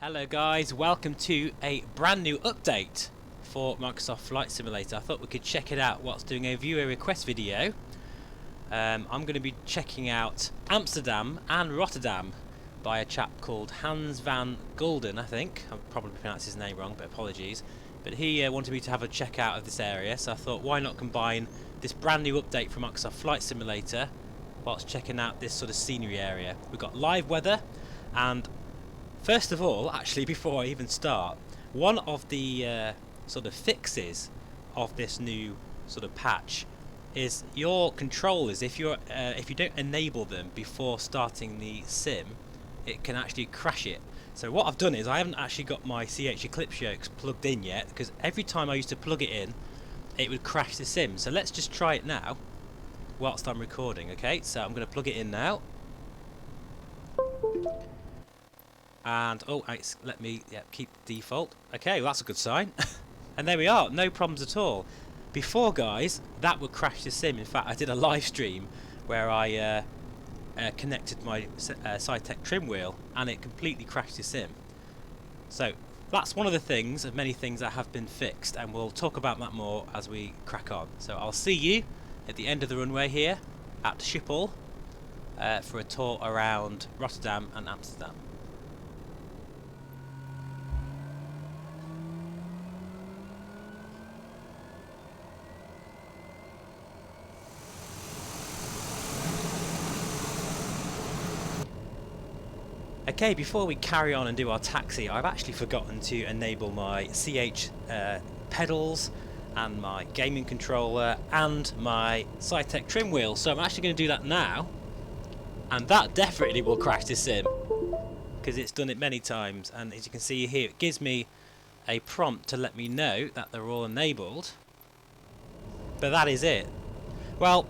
Hello guys, welcome to a brand new update for Microsoft Flight Simulator. I thought we could check it out whilst doing a viewer request video. I'm going to be checking out Amsterdam and Rotterdam by a chap called Hans van Gulden, I think. I've probably pronounced his name wrong, but apologies. But he wanted me to have a check out of this area, so I thought why not combine this brand new update from Microsoft Flight Simulator whilst checking out this sort of scenery area. We've got live weather, and first of all, actually, before I even start, one of the sort of fixes of this new sort of patch is your controllers. If you don't enable them before starting the sim, it can actually crash it. So what I've done is I haven't actually got my CH Eclipse yokes plugged in yet, because every time I used to plug it in, it would crash the sim. So let's just try it now, whilst I'm recording. Okay, so I'm going to plug it in now. And let me keep default. Okay, well, that's a good sign. And there we are, no problems at all. Before, guys, that would crash the sim. In fact, I did a live stream where I connected my Zotac trim wheel and it completely crashed the sim. So that's one of the things of many things that have been fixed, and we'll talk about that more as we crack on. So I'll see you at the end of the runway here at Schiphol for a tour around Rotterdam and Amsterdam. Okay, before we carry on and do our taxi, I've actually forgotten to enable my CH pedals and my gaming controller and my Zotac trim wheel, so I'm actually going to do that now, and that definitely will crash the sim because it's done it many times. And as you can see here, it gives me a prompt to let me know that they're all enabled, but that is it. Well,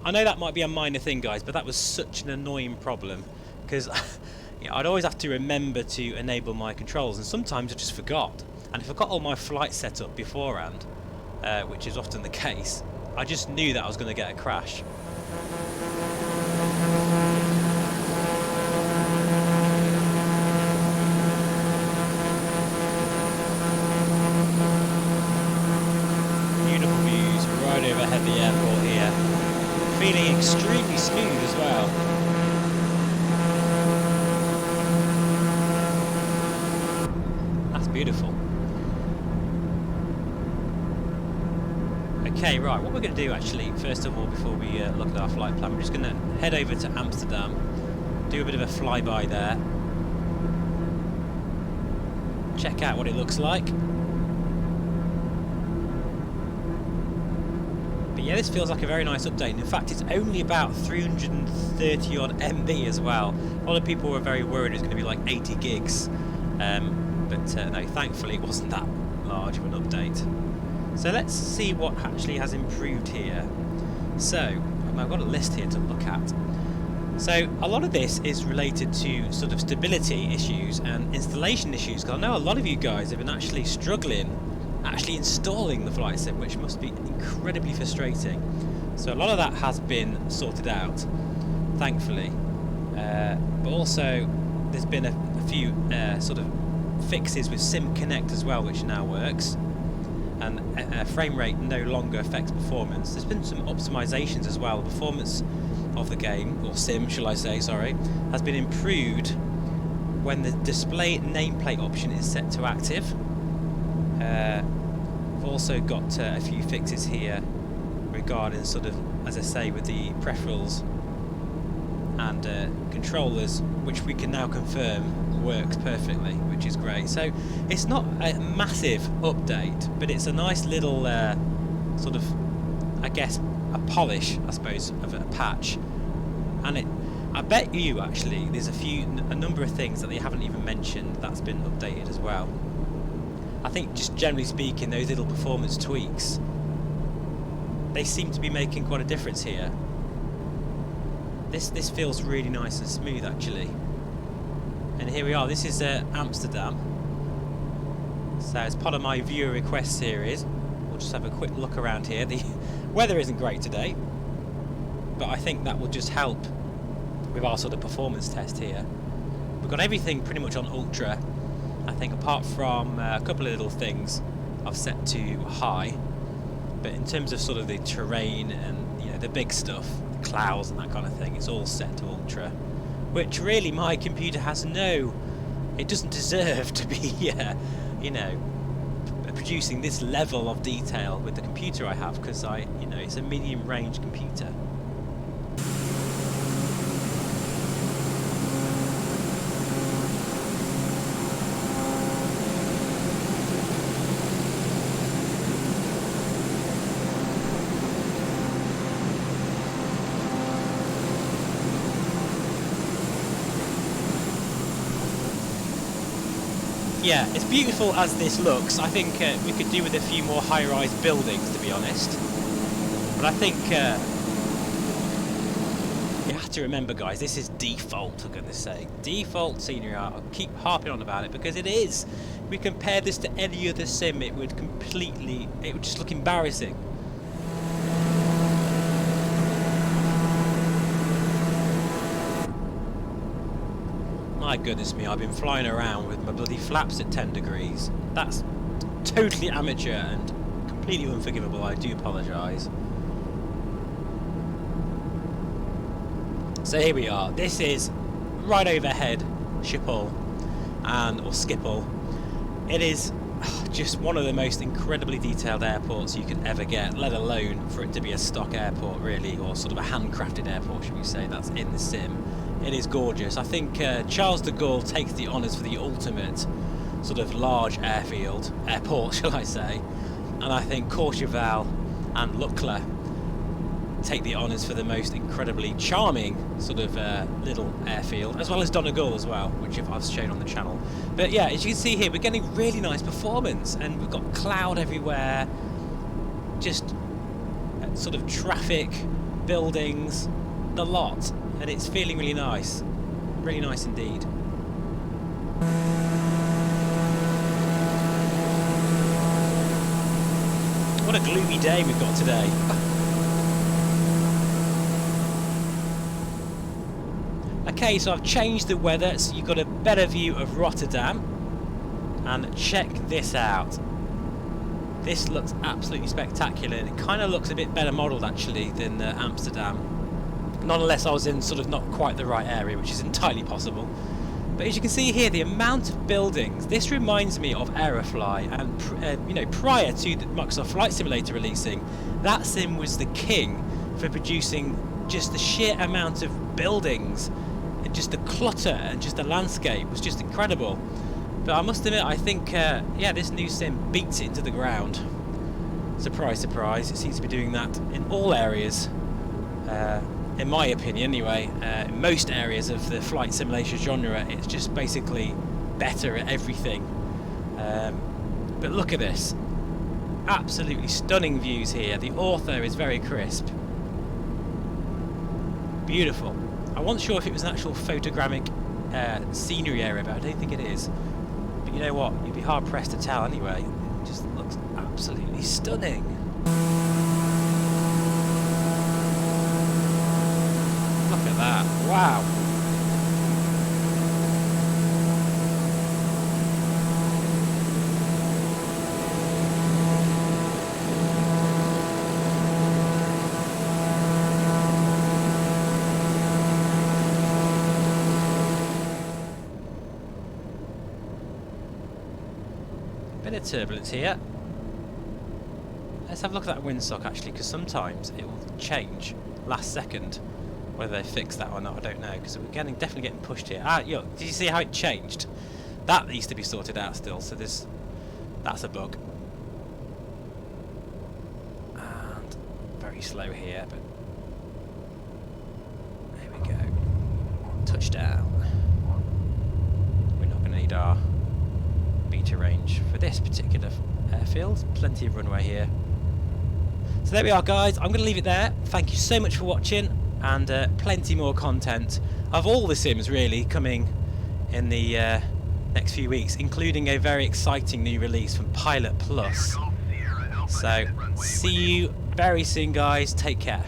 I know that might be a minor thing, guys, but that was such an annoying problem because I'd always have to remember to enable my controls, and sometimes I just forgot. And if I got all my flights set up beforehand, which is often the case, I just knew that I was going to get a crash. Beautiful views right overhead the airport here. Feeling extremely smooth as well. Beautiful. Okay, right, what we're going to do actually, first of all, before we look at our flight plan, we're just going to head over to Amsterdam, do a bit of a flyby there, check out what it looks like. But yeah, this feels like a very nice update. In fact, it's only about 330 odd MB as well. A lot of people were very worried it was going to be like 80 gigs. But no, thankfully it wasn't that large of an update. So let's see what actually has improved here. So I've got a list here to look at. So a lot of this is related to sort of stability issues and installation issues, because I know a lot of you guys have been actually struggling actually installing the flight sim, which must be incredibly frustrating. So a lot of that has been sorted out, thankfully, but also there's been a few sort of fixes with Sim Connect as well, which now works, and frame rate no longer affects performance. There's been some optimizations as well. The performance of the game, or sim shall I say, sorry, has been improved when the display nameplate option is set to active. We've also got a few fixes here regarding sort of, as I say, with the peripherals and controllers, which we can now confirm works perfectly, which is great. So it's not a massive update, but it's a nice little sort of, I guess, a polish, I suppose, of a patch. And I bet you actually there's a number of things that they haven't even mentioned that's been updated as well. I think just generally speaking, those little performance tweaks, they seem to be making quite a difference here. This feels really nice and smooth actually. And here we are, this is Amsterdam. So as part of my viewer request series, we'll just have a quick look around here. The weather isn't great today, but I think that will just help with our sort of performance test here. We've got everything pretty much on ultra, I think apart from a couple of little things I've set to high, but in terms of sort of the terrain and, you know, the big stuff, the clouds and that kind of thing, it's all set to ultra, which really my computer has it doesn't deserve to be, you know, producing this level of detail with the computer I have, because you know, it's a medium range computer. Yeah, as beautiful as this looks, I think we could do with a few more high-rise buildings, to be honest. But I think you have to remember, guys, this is default, for goodness sake. Default scenery art. I'll keep harping on about it because it is. If we compare this to any other sim, it would just look embarrassing. My goodness me, I've been flying around with my bloody flaps at 10 degrees. That's totally amateur and completely unforgivable, I do apologise. So here we are, this is right overhead Schiphol, or Schiphol. It is just one of the most incredibly detailed airports you could ever get, let alone for it to be a stock airport really, or sort of a handcrafted airport, should we say, that's in the sim. It is gorgeous. I think Charles de Gaulle takes the honours for the ultimate sort of large airport, shall I say. And I think Courchevel and Leclerc take the honours for the most incredibly charming sort of little airfield, as well as Donegal as well, which I've shown on the channel. But yeah, as you can see here, we're getting really nice performance, and we've got cloud everywhere, just sort of traffic, buildings, the lot. And it's feeling really nice indeed. What a gloomy day we've got today. Okay, so I've changed the weather so you've got a better view of Rotterdam, and check this out. This looks absolutely spectacular, and it kind of looks a bit better modelled actually than Amsterdam. Not unless I was in sort of not quite the right area, which is entirely possible. But as you can see here, the amount of buildings, this reminds me of Aerofly, and you know, prior to the Microsoft Flight Simulator releasing, that sim was the king for producing just the sheer amount of buildings, and just the clutter and just the landscape was just incredible. But I must admit, I think yeah, this new sim beats it into the ground. Surprise, surprise, it seems to be doing that in all areas. In my opinion anyway, in most areas of the flight simulation genre, it's just basically better at everything. But look at this, absolutely stunning views here. The ortho is very crisp, beautiful. I wasn't sure if it was an actual photogrammic scenery area, but I don't think it is. But you know what, you'd be hard pressed to tell anyway. It just looks absolutely stunning. Look at that, wow. Bit of turbulence here. Let's have a look at that windsock actually, because sometimes it will change last second. Whether they fix that or not, I don't know, because we're definitely getting pushed here. Ah, yo, did you see how it changed? That needs to be sorted out still, so that's a bug. And very slow here, but there we go. Touchdown. We're not going to need our beta range for this particular airfield. Plenty of runway here. So there we are, guys. I'm going to leave it there. Thank you so much for watching. And plenty more content of all the sims really coming in the next few weeks, including a very exciting new release from Pilot Plus. So see you very soon, guys. Take care.